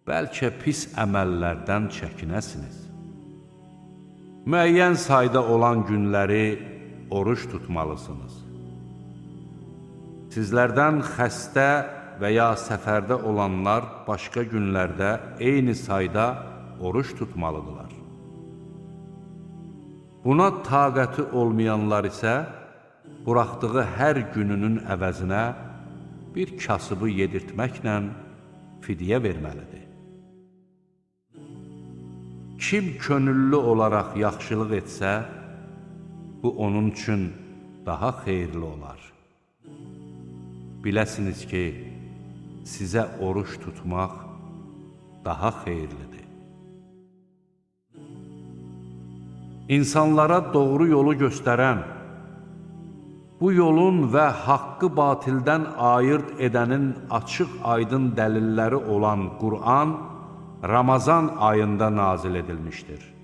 bəlkə pis əməllərdən çəkinəsiniz. Müəyyən sayda olan günləri oruç tutmalısınız. Sizlərdən xəstə və ya səfərdə olanlar başqa günlərdə eyni sayda oruç tutmalıdırlar. Buna taqəti olmayanlar isə buraxdığı hər gününün əvəzinə bir kasıbı yedirtməklə fidyə verməlidir. Kim könüllü olaraq yaxşılıq etsə, bu onun üçün daha xeyirli olar. Biləsiniz ki, sizə oruç tutmaq daha xeyirlidir. İnsanlara doğru yolu göstərən, bu yolun və haqqı batildən ayırt edənin açıq-aydın dəlilləri olan Qur'an Ramazan ayında nazil edilmişdir.